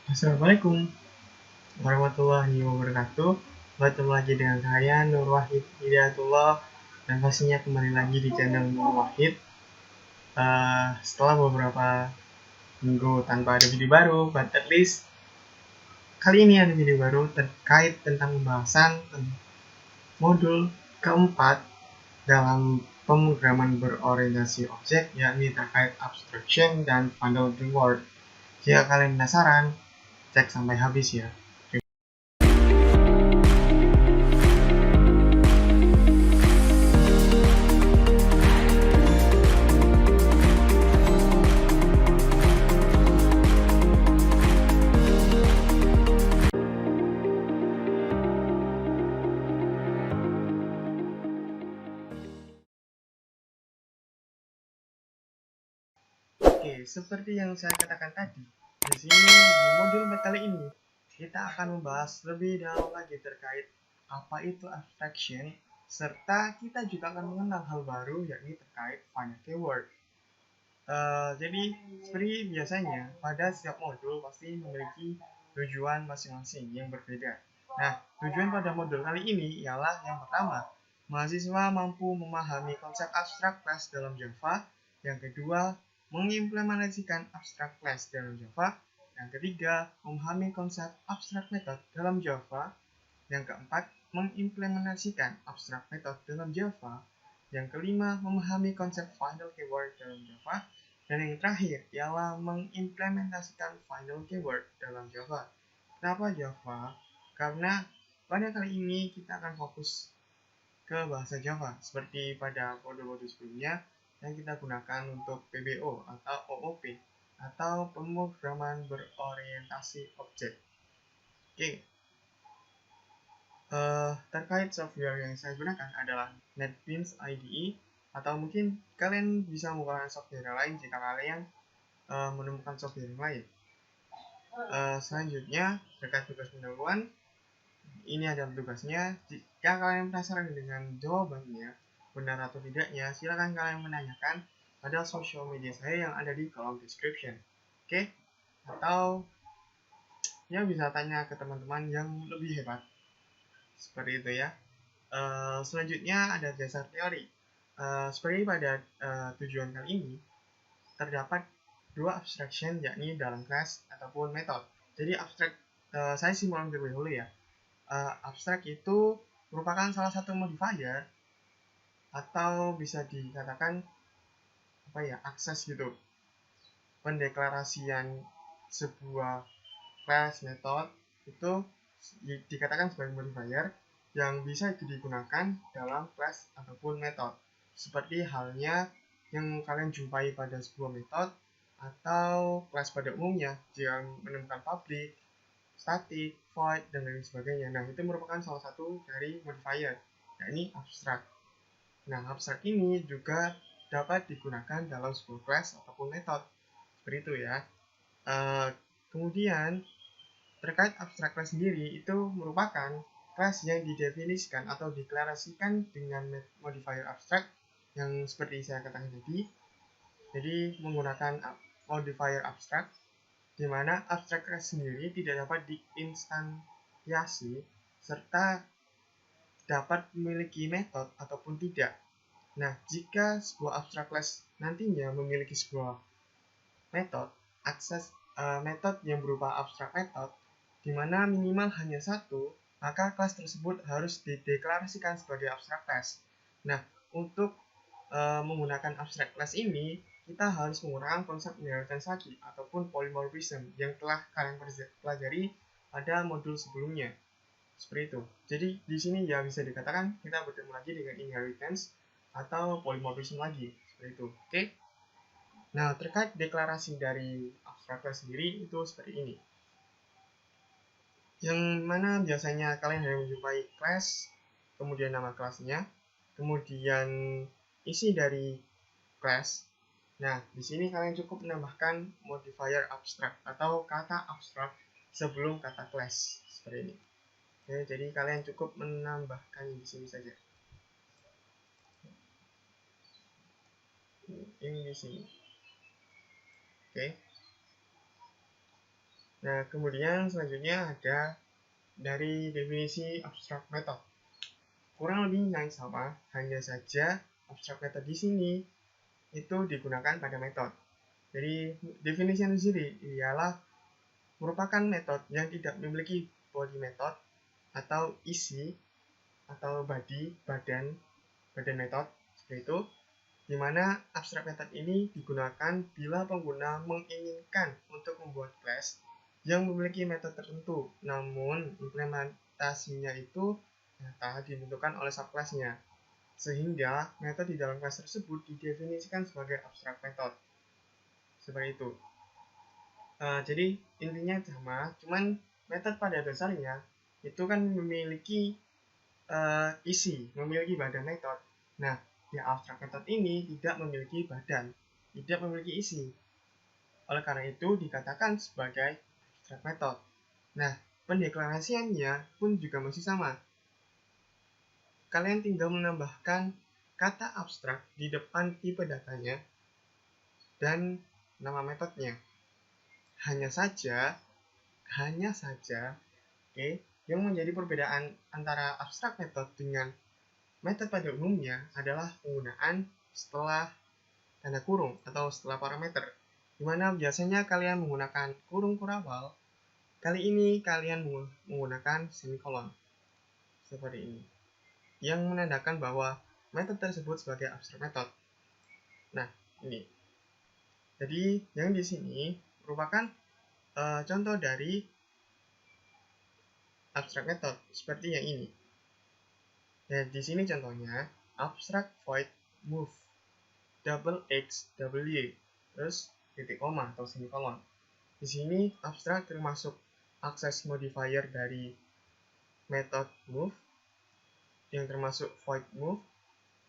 Assalamualaikum warahmatullahi wabarakatuh. Bertemu lagi dengan saya Nur Wahid Hidayatullah dan pastinya kembali lagi di channel Nur Wahid. Setelah beberapa minggu tanpa ada video baru, but at least kali ini ada video baru terkait tentang pembahasan modul keempat dalam pemrograman berorientasi objek, yakni terkait abstraction dan final reward. Jika kalian penasaran, cek sampai habis ya. Oke, seperti yang saya katakan tadi, di sini di modul 4 kali ini kita akan membahas lebih dalam lagi terkait apa itu abstraction, serta kita juga akan mengenal hal baru yakni terkait final keyword. Jadi seperti biasanya pada setiap modul pasti memiliki tujuan masing-masing yang berbeda. Nah, tujuan pada modul kali ini ialah yang pertama, mahasiswa mampu memahami konsep abstrak class dalam Java. Yang kedua, mengimplementasikan abstrak class dalam Java. Yang ketiga, memahami konsep abstrak method dalam Java. Yang keempat, mengimplementasikan abstrak method dalam Java. Yang kelima, memahami konsep final keyword dalam Java. Dan yang terakhir ialah mengimplementasikan final keyword dalam Java. Kenapa Java? Karena pada kali ini kita akan fokus ke bahasa Java seperti pada modul-modul sebelumnya yang kita gunakan untuk PBO atau OOP atau pemrograman berorientasi objek. Oke, terkait software yang saya gunakan adalah NetBeans IDE, atau mungkin kalian bisa menggunakan software lain jika kalian menemukan software yang lain. Selanjutnya terkait tugas pendahuluan, ini adalah tugasnya. Jika kalian penasaran dengan jawabannya benar atau tidaknya, silakan kalian menanyakan pada sosial media saya yang ada di kolom description. Oke, atau ya bisa tanya ke teman-teman yang lebih hebat seperti itu ya. Selanjutnya ada dasar teori. Seperti pada tujuan kali ini, terdapat dua abstraction yakni dalam kelas ataupun metode. Jadi abstrak, saya simpulkan terlebih dahulu ya. Abstrak itu merupakan salah satu modifier atau bisa dikatakan apa ya, akses gitu, pendeklarasian sebuah class method itu dikatakan sebagai modifier yang bisa digunakan dalam class ataupun method, seperti halnya yang kalian jumpai pada sebuah method atau class pada umumnya jika menemukan public, static, void, dan lain sebagainya. Nah, itu merupakan salah satu dari modifier, yakni abstract. Nah, abstract ini juga dapat digunakan dalam sebuah class ataupun method. Seperti itu ya. Kemudian terkait abstrak class sendiri itu merupakan kelas yang didefinisikan atau deklarasikan dengan modifier abstrak yang seperti saya katakan tadi. Jadi menggunakan modifier abstrak di mana abstrak class sendiri tidak dapat diinstansiasi serta dapat memiliki metode ataupun tidak. Nah, jika sebuah abstrak class nantinya memiliki sebuah metode, akses metode yang berupa abstrak method di mana minimal hanya satu, maka kelas tersebut harus dideklarasikan sebagai abstrak class. Nah, untuk menggunakan abstrak class ini, kita harus menggunakan konsep inheritance ataupun polymorphism yang telah kalian pelajari pada modul sebelumnya. Seperti itu. Jadi di sini ya bisa dikatakan kita bertemu lagi dengan inheritance atau polymorphism lagi. Seperti itu. Oke. Nah, terkait deklarasi dari abstrak class sendiri itu seperti ini. Yang mana biasanya kalian hanya menjumpai class, kemudian nama kelasnya, kemudian isi dari class. Nah, di sini kalian cukup menambahkan modifier abstract atau kata abstract sebelum kata class seperti ini. Oke, jadi kalian cukup menambahkan di sini saja. Ini di sini. Oke. Nah, kemudian selanjutnya ada dari definisi abstract method. Kurang lebihnya sama, hanya saja abstract method di sini itu digunakan pada metode. Jadi definisi sendiri ialah merupakan metode yang tidak memiliki body method atau isi atau badan metode seperti itu, di mana abstract method ini digunakan bila pengguna menginginkan untuk membuat class yang memiliki metode tertentu, namun implementasinya itu ditentukan oleh subclassnya, sehingga metode di dalam kelas tersebut didefinisikan sebagai abstract method. Seperti itu. Jadi intinya sama, cuman metode pada dasarnya itu kan memiliki isi, memiliki badan metode. Nah, di abstract method ini tidak memiliki badan, tidak memiliki isi. Oleh karena itu dikatakan sebagai abstract method. Nah, pendeklarasiannya pun juga masih sama. Kalian tinggal menambahkan kata abstrak di depan tipe datanya dan nama metodenya. Hanya saja, yang menjadi perbedaan antara abstract method dengan metode pada umumnya adalah penggunaan setelah tanda kurung atau setelah parameter, di mana biasanya kalian menggunakan kurung kurawal. Kali ini kalian menggunakan semikolon seperti ini, yang menandakan bahwa metode tersebut sebagai abstract method. Nah, ini. Jadi yang di sini merupakan contoh dari abstract method seperti yang ini. Dan di sini contohnya abstract void move double x double y, terus titik koma atau semikolon. Di sini abstract termasuk access modifier dari method move yang termasuk void move.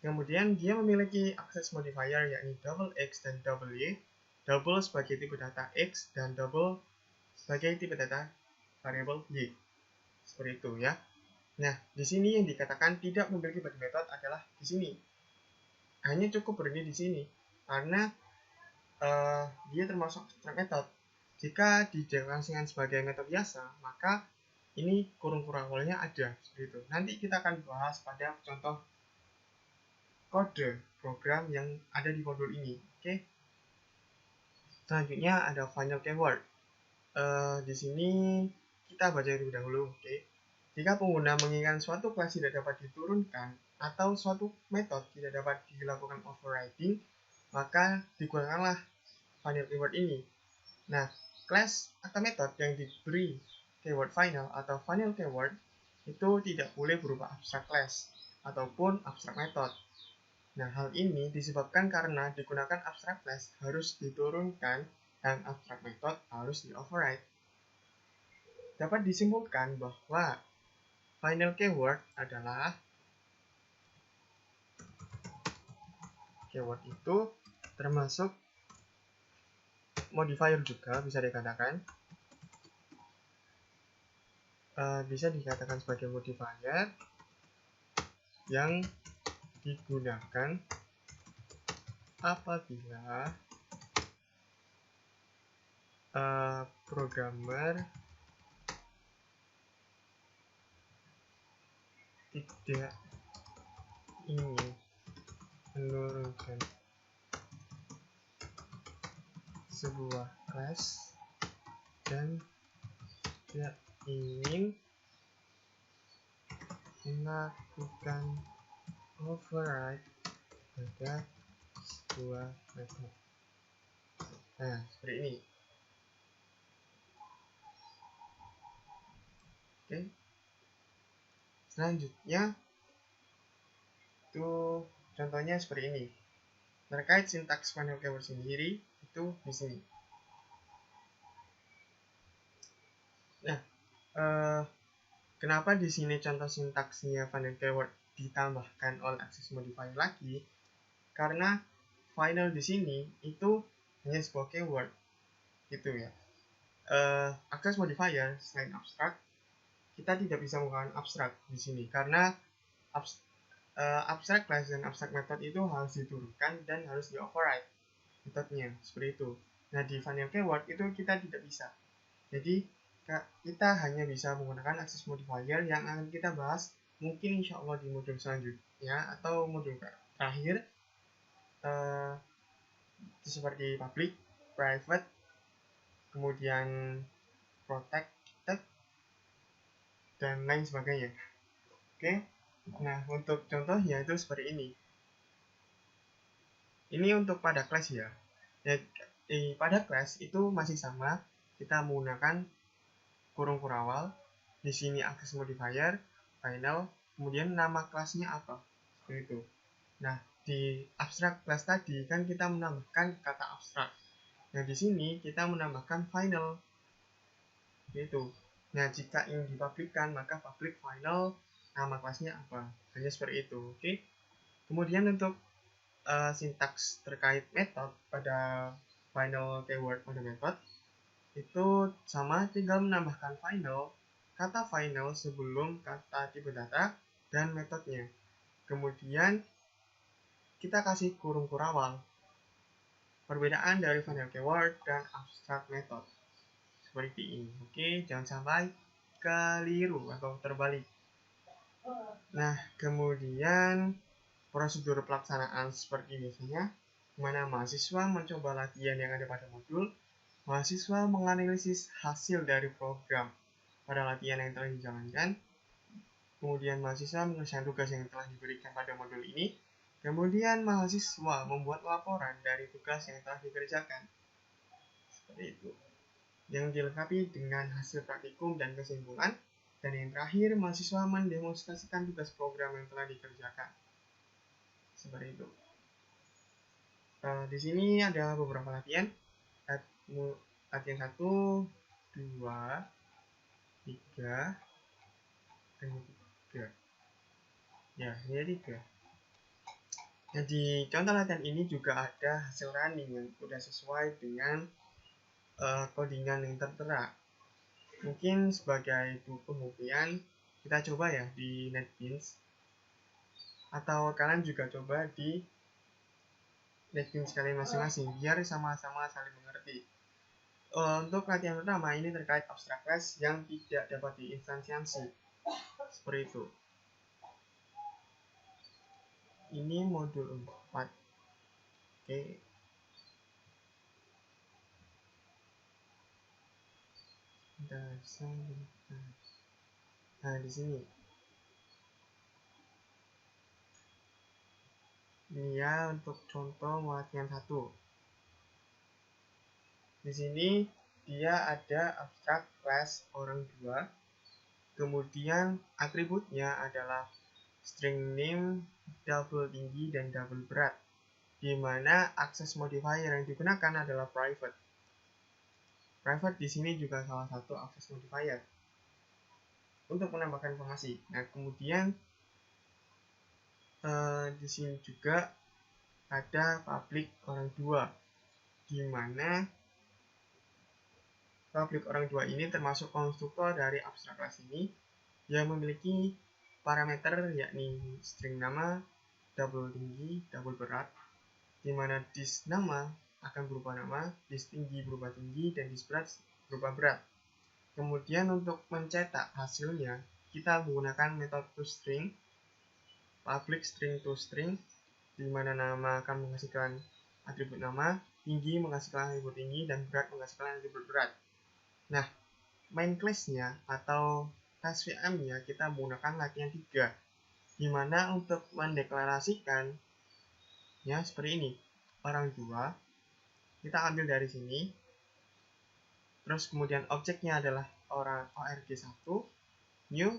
Kemudian dia memiliki access modifier yakni double x dan double y, double sebagai tipe data x dan double sebagai tipe data variable y. Seperti itu ya. Nah, di sini yang dikatakan tidak memiliki body method adalah di sini. Hanya cukup berhenti di sini karena dia termasuk abstract method. Jika dideklarasikan sebagai metode biasa, maka ini kurung kurawalnya ada seperti itu. Nanti kita akan bahas pada contoh kode program yang ada di modul ini. Oke. Selanjutnya ada final keyword. Di sini kita baca terlebih dahulu. Oke. Jika pengguna menginginkan suatu kelas tidak dapat diturunkan atau suatu metode tidak dapat dilakukan overriding, maka digunakanlah final keyword ini. Nah, class atau metode yang diberi keyword final atau final keyword itu tidak boleh berupa abstract class ataupun abstract method. Nah, hal ini disebabkan karena digunakan abstract class harus diturunkan dan abstract method harus di-override. Dapat disimpulkan bahwa final keyword adalah keyword itu termasuk modifier juga bisa dikatakan. Bisa dikatakan sebagai modifier yang digunakan apabila programmer tidak ingin menurunkan sebuah class dan tidak ingin melakukan override pada sebuah method. Nah, seperti ini. Oke. Selanjutnya itu contohnya seperti ini. Terkait sintaks final keyword sendiri itu di sini. Nah, kenapa di sini contoh sintaksnya final keyword ditambahkan oleh access modifier lagi? Karena final di sini itu hanya sebuah keyword, gitu ya. Access modifier selain abstract, kita tidak bisa menggunakan abstract di sini karena abstract class dan abstract method itu harus diturunkan dan harus di override metodenya seperti itu. Nah, di final keyword itu kita tidak bisa. Jadi kita hanya bisa menggunakan access modifier yang akan kita bahas mungkin insya Allah di modul selanjutnya atau modul terakhir, seperti public, private, kemudian protected, dan lain sebagainya. Oke, nah untuk contohnya itu seperti ini. Ini untuk pada class ya. Pada class itu masih sama, kita menggunakan kurung kurawal. Di sini access modifier, final, kemudian nama kelasnya apa, seperti itu. Nah, di abstract class tadi kan kita menambahkan kata abstract. Nah, di sini kita menambahkan final, gitu. Nah, jika ingin dipublikkan, maka public final, nama kelasnya apa. Hanya seperti itu, oke. Kemudian untuk sintaks terkait method pada final keyword pada method, itu sama, tinggal menambahkan final, kata final sebelum kata tipe data dan metodenya. Kemudian kita kasih kurung kurawal. Perbedaan dari final keyword dan abstract method seperti ini. Oke, jangan sampai keliru atau terbalik. Nah, kemudian prosedur pelaksanaan seperti biasanya, di mana mahasiswa mencoba latihan yang ada pada modul, mahasiswa menganalisis hasil dari program pada latihan yang telah dijalankan, kemudian mahasiswa menyelesaikan tugas yang telah diberikan pada modul ini, kemudian mahasiswa membuat laporan dari tugas yang telah dikerjakan. Seperti itu. Yang dilengkapi dengan hasil praktikum dan kesimpulan, dan yang terakhir mahasiswa mendemonstrasikan tugas program yang telah dikerjakan. Seperti itu. Di sini ada beberapa latihan. Latihan 1, 2, 3, dan 3. Ya, ini 3. Nah, di contoh latihan ini juga ada hasil running yang sudah sesuai dengan codingan yang tertera. Mungkin sebagai pembuktian, kita coba ya di NetBeans, atau kalian juga coba di NetBeans kalian masing-masing, biar sama-sama saling mengerti. Untuk latihan pertama ini terkait abstract class yang tidak dapat diinstansiasi, seperti itu. Ini modul 4. Oke. Nah, di sini. Ini ya untuk contoh latihan 1. Di sini dia ada abstract class orang 2. Kemudian atributnya adalah string name, double tinggi, dan double berat, di mana access modifier yang digunakan adalah private. Private di sini juga salah satu access modifier untuk menambahkan informasi. Nah, kemudian di sini juga ada public orang 2, di mana public orang 2 ini termasuk konstruktor dari abstract class ini yang memiliki parameter yakni string nama, double tinggi, double berat, di mana dis nama akan berupa nama, dis tinggi berupa tinggi, dan dis berat berupa berat. Kemudian untuk mencetak hasilnya, kita menggunakan metode toString, public string toString, di mana nama akan menghasilkan atribut nama, tinggi menghasilkan atribut tinggi, dan berat menghasilkan atribut berat. Nah, main class-nya atau class VM-nya kita menggunakan latihan 3, di mana untuk mendeklarasikan ya seperti ini. Orang 2 kita ambil dari sini. Terus kemudian objeknya adalah orang org1, new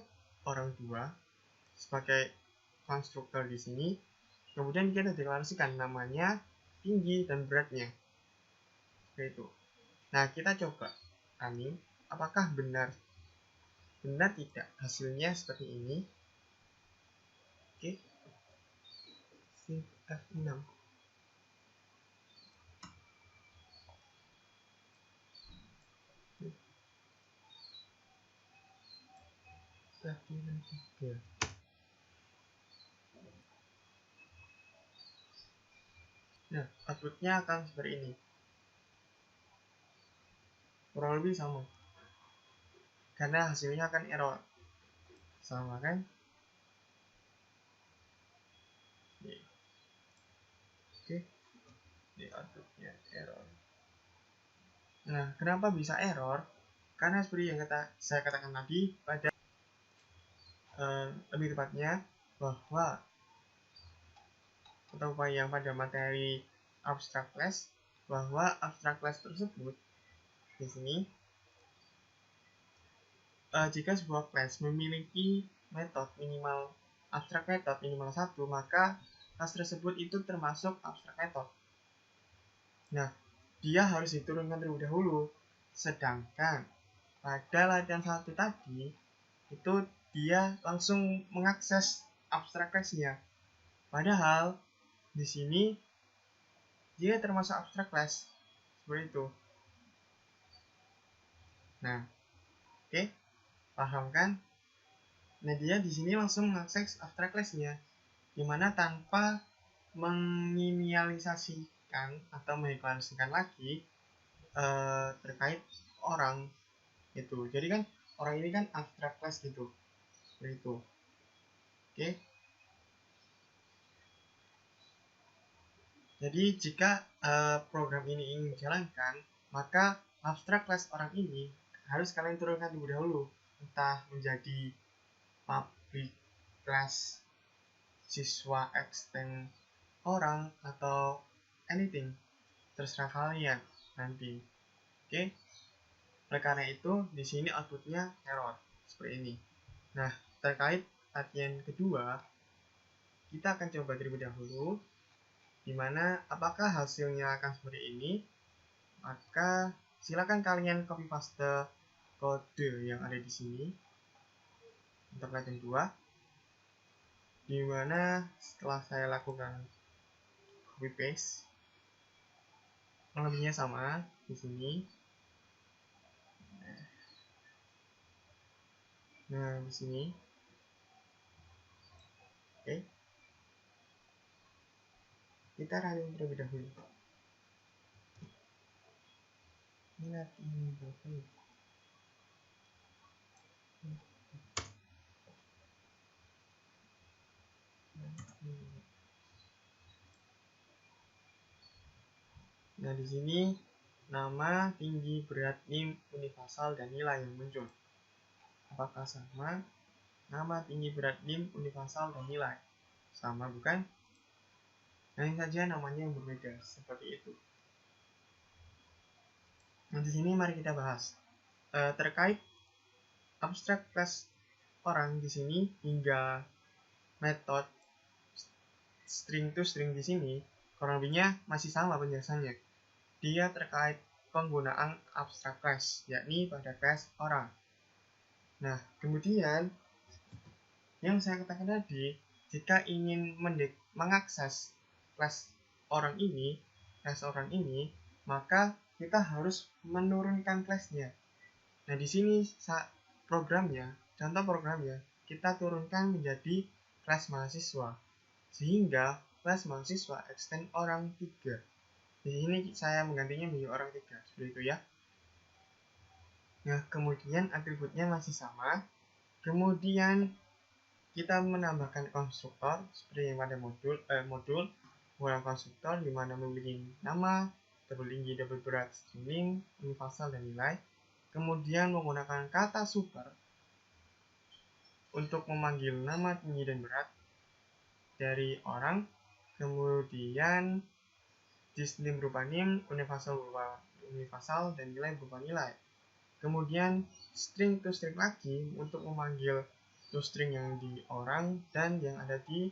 orang 2 sebagai konstruktor di sini. Kemudian kita deklarasikan namanya, tinggi, dan beratnya. Seperti itu. Nah, kita coba running, apakah benar tidak hasilnya seperti ini. Oke, F6. Latihan 3. Nah, outputnya akan seperti ini, kurang lebih sama. karena hasilnya akan error. Sama kan? Oke, di outputnya error. Nah, kenapa bisa error? Karena seperti yang saya katakan tadi pada lebih tepatnya bahwa atau yang pada materi abstract class, bahwa abstract class tersebut di sini jika sebuah class memiliki metode minimal abstract method minimal 1, maka class tersebut itu termasuk abstract method. Nah, dia harus diturunkan terlebih dahulu. Sedangkan pada latihan 1 tadi itu dia langsung mengakses abstract class-nya. Padahal di sini dia termasuk abstract class seperti itu. Nah, oke, paham kan? Nah, dia di sini langsung mengakses abstract class-nya, dimana tanpa menginisialisasikan atau mendeklarasikan lagi terkait orang itu. Jadi kan orang ini kan abstract class gitu, seperti itu. Oke. Jadi jika program ini ingin dijalankan, maka abstract class orang ini harus kalian turunkan terlebih dahulu, entah menjadi public class siswa extend orang atau anything, terserah kalian nanti. Oke. Oleh karena itu di sini outputnya error seperti ini. Nah, terkait latihan kedua, kita akan coba terlebih dahulu dimana apakah hasilnya akan seperti ini. Maka silakan kalian copy paste kode yang ada di sini untuk latihan 2, dimana setelah saya lakukan copy paste lebihnya sama di sini. Nah, di sini. Oke. Kita running terlebih dahulu. Ingat ini berapa? Nah, di sini nama, tinggi, berat, NIM, universal, dan nilai yang muncul. Apakah sama? Nama, tinggi, berat, NIM, universal, dan nilai. Sama bukan? Hanya saja namanya yang berbeda, seperti itu. Nah, di sini mari kita bahas terkait abstract class orang di sini hingga metode string to string di sini kurang lebihnya masih sama penjelasannya. Dia terkait penggunaan abstract class, yakni pada class orang. Nah, kemudian yang saya katakan tadi, jika ingin mengakses class orang ini, maka kita harus menurunkan class-nya. Nah, di sini contoh programnya, kita turunkan menjadi kelas mahasiswa. Sehingga kelas mahasiswa extend orang 3. Di sini saya menggantinya menjadi orang 3, seperti itu ya. Nah, kemudian atributnya masih sama. Kemudian kita menambahkan konstruktor seperti yang pada modul konstruktor di mana memiliki nama, double tinggi, double berat, string, universal, dan nilai. Kemudian menggunakan kata super untuk memanggil nama, tinggi, dan berat dari orang. Kemudian disname berupa name, universal berupa universal, dan nilai berupa nilai. Kemudian string to string lagi untuk memanggil to string yang di orang dan yang ada di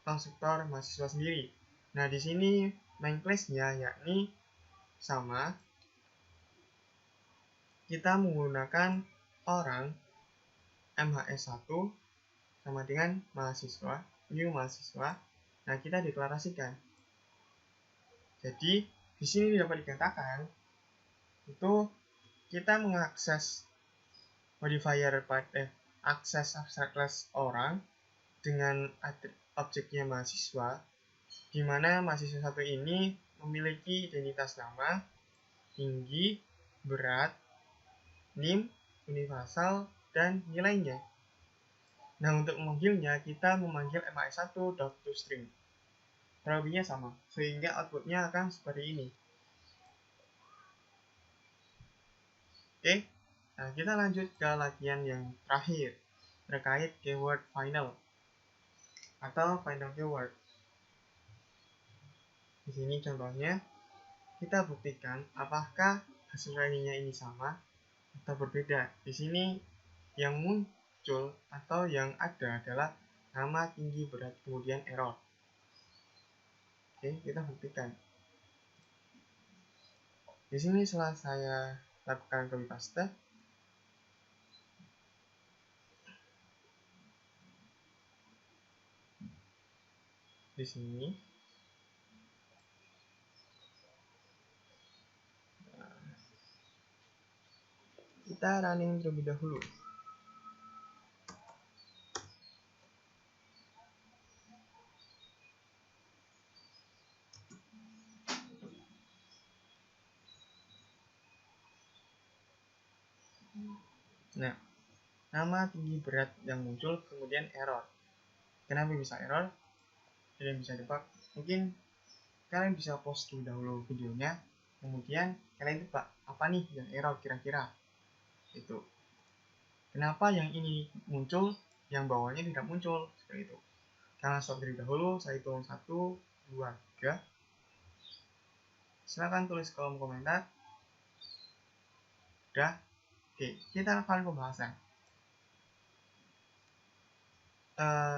konstruktor mahasiswa sendiri. Nah, di sini main class-nya yakni sama. Kita menggunakan orang MHS1 sama dengan mahasiswa, new mahasiswa. Nah, kita deklarasikan. Jadi, di sini dapat dikatakan itu kita mengakses modifier akses abstract class orang dengan objeknya mahasiswa, di mana mahasiswa satu ini memiliki identitas nama, tinggi, berat, name, universal, dan nilainya. Nah, untuk memanggilnya, kita memanggil MAX1.toString. Terlebihnya sama, sehingga outputnya akan seperti ini. Oke, nah kita lanjut ke latihan yang terakhir, terkait keyword final atau final keyword. Di sini contohnya, kita buktikan apakah hasil rankingnya ini sama atau berbeda. Di sini yang muncul atau yang ada adalah nama, tinggi, berat, kemudian error. Oke, kita buktikan. Di sini setelah saya lakukan copy paste, di sini kita running terlebih dahulu. Nah, nama, tinggi, berat yang muncul, kemudian error. Kenapa bisa error? Kalian bisa tebak. Mungkin kalian bisa pause dulu videonya, kemudian kalian tebak apa nih yang error kira-kira. Itu. Kenapa yang ini muncul, yang bawahnya tidak muncul? Seperti itu. Karena stop terlebih dahulu, saya hitung 1, 2, 3. Silahkan tulis kolom komentar. Udah. Oke, kita akan pembahasan.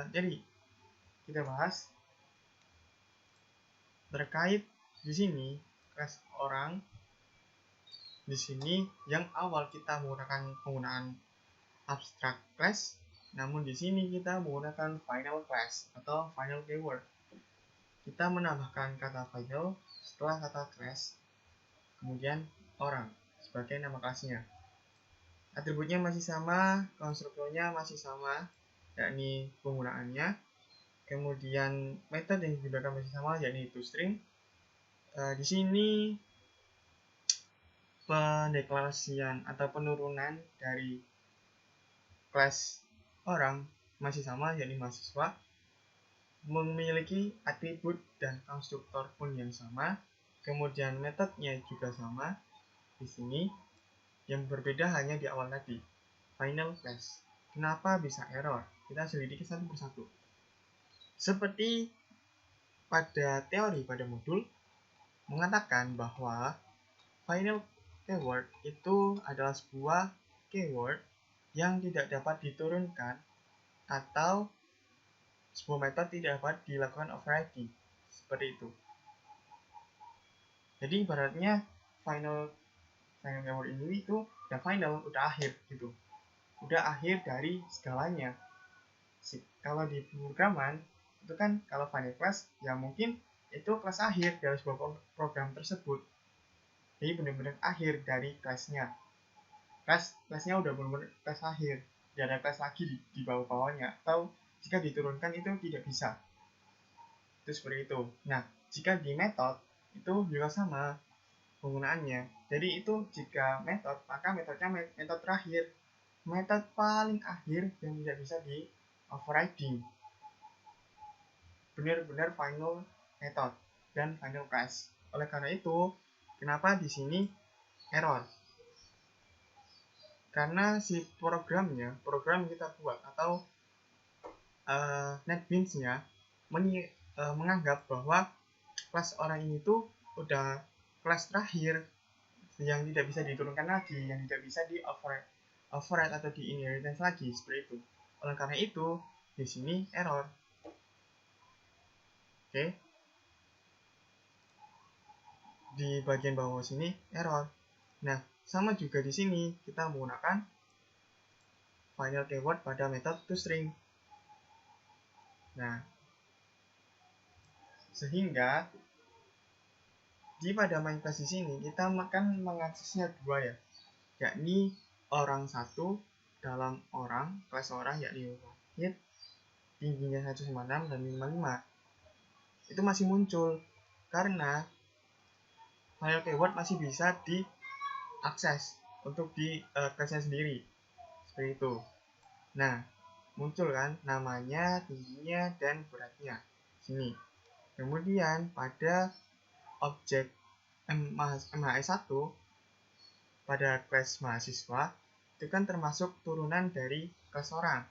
Jadi kita bahas terkait di sini kelas orang. Di sini yang awal kita menggunakan penggunaan abstract class, namun di sini kita menggunakan final class atau final keyword. Kita menambahkan kata final setelah kata class, kemudian orang sebagai nama kelasnya. Atributnya masih sama, konstruktornya masih sama, yakni penggunaannya. Kemudian metode yang digunakan masih sama, yakni toString. Di sini pendeklarasian atau penurunan dari kelas orang masih sama, yakni mahasiswa. Memiliki atribut dan konstruktor pun yang sama. Kemudian metodenya juga sama. Di sini yang berbeda hanya di awal tadi, final class. Kenapa bisa error? Kita selidiki satu persatu. Seperti pada teori pada modul mengatakan bahwa final keyword itu adalah sebuah keyword yang tidak dapat diturunkan atau sebuah metode tidak dapat dilakukan overriding. Seperti itu. Jadi ibaratnya final keyword ini itu udah final, udah akhir gitu. Udah akhir dari segalanya. Kalau di pemrograman itu kan kalau final class ya mungkin itu kelas akhir dari sebuah program tersebut. Jadi benar-benar akhir dari kelasnya. Kelasnya udah benar-benar kelas akhir. Tidak ada kelas lagi di bawah-bawahnya. Atau jika diturunkan itu tidak bisa. Itu seperti itu. Nah, jika di metode itu juga sama penggunaannya. Jadi itu jika metode, maka metodenya metode terakhir, metode paling akhir yang tidak bisa di overriding. Benar-benar final method dan final class. Oleh karena itu, kenapa di sini error? Karena si program kita buat atau NetBeans-nya menganggap bahwa kelas orang ini tuh udah kelas terakhir yang tidak bisa diturunkan lagi, yang tidak bisa di override atau di inheritance lagi, seperti itu. Oleh karena itu, di sini error. Oke. Di bagian bawah sini error. Nah, sama juga di sini kita menggunakan final keyword pada metode toString. Nah, sehingga di pada main class di sini kita akan mengaksesnya dua ya, yakni orang satu dalam orang, kelas orang yakni Wahid, tingginya 196 dan minimal 5. Itu masih muncul karena file keyword masih bisa diakses. untuk di kelasnya sendiri, seperti itu. Nah, muncul kan namanya, tingginya, dan beratnya sini. Kemudian pada objek MHS1 pada kelas mahasiswa itu kan termasuk turunan dari kelas orang,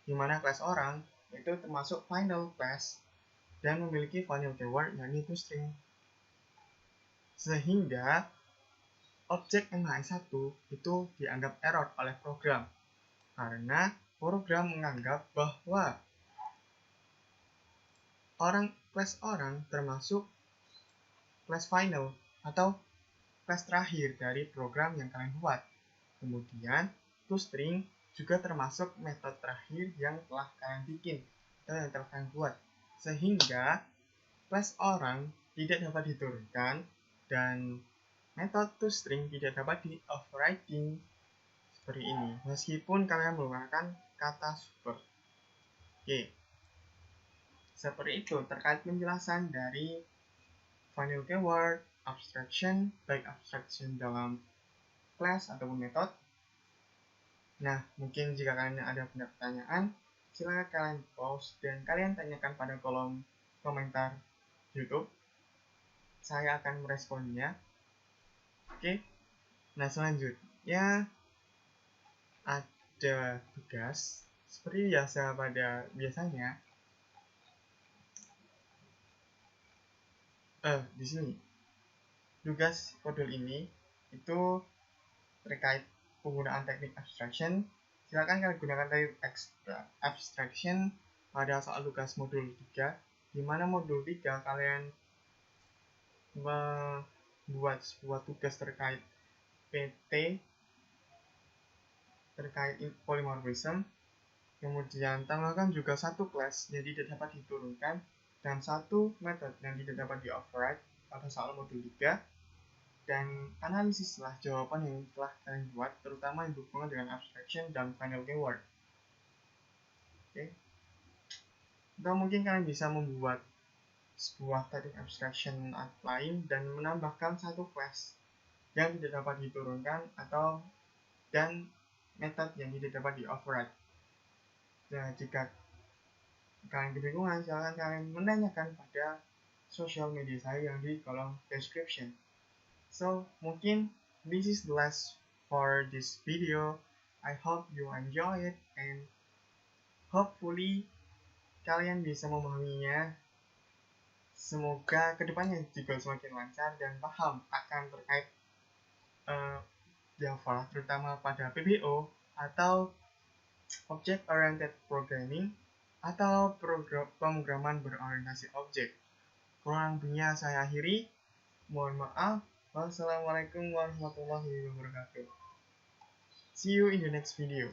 di mana kelas orang itu termasuk final class dan memiliki final keyword yakni toString. Sehingga objek MHS1 itu dianggap error oleh program karena program menganggap bahwa kelas orang termasuk kelas final atau kelas terakhir dari program yang kalian buat. Kemudian, toString juga termasuk metode terakhir yang telah kalian bikin atau yang telah kalian buat. Sehingga kelas orang tidak dapat diturunkan dan metode toString tidak dapat di-overriding seperti ini, meskipun kalian menggunakan kata super. Oke, seperti itu terkait penjelasan dari final keyword, abstraction, baik abstraction dalam class ataupun metode. Nah, mungkin jika kalian ada pertanyaan, silakan kalian post dan kalian tanyakan pada kolom komentar YouTube. Saya akan meresponnya. Oke. Nah, selanjutnya ada tugas seperti biasa pada biasanya. Di sini tugas modul ini itu terkait penggunaan teknik abstraction. Silakan kalian gunakan teknik abstraction pada soal tugas modul 3, di mana modul 3 kalian membuat sebuah tugas terkait PT, terkait polymorphism, kemudian tambahkan juga satu class yang tidak dapat diturunkan dan satu method yang tidak dapat di-override pada soal modul 3, dan analisislah jawaban yang telah kalian buat, terutama yang berhubungan dengan abstraction dan final keyword. Oke. Atau mungkin kalian bisa membuat sebuah teknik abstraction lain dan menambahkan satu class yang tidak dapat diturunkan atau dan method yang tidak dapat di-override. Nah, jika kalian kebingungan, silahkan kalian menanyakan pada sosial media saya yang di kolom description. So, mungkin this is the last for this video. I hope you enjoy it and hopefully kalian bisa memahaminya. Semoga kedepannya juga semakin lancar dan paham akan terkait Java, terutama pada PBO atau Object Oriented Programming atau pemrograman berorientasi objek. Kurang lebihnya saya akhiri. Mohon maaf. Wassalamualaikum warahmatullahi wabarakatuh. See you in the next video.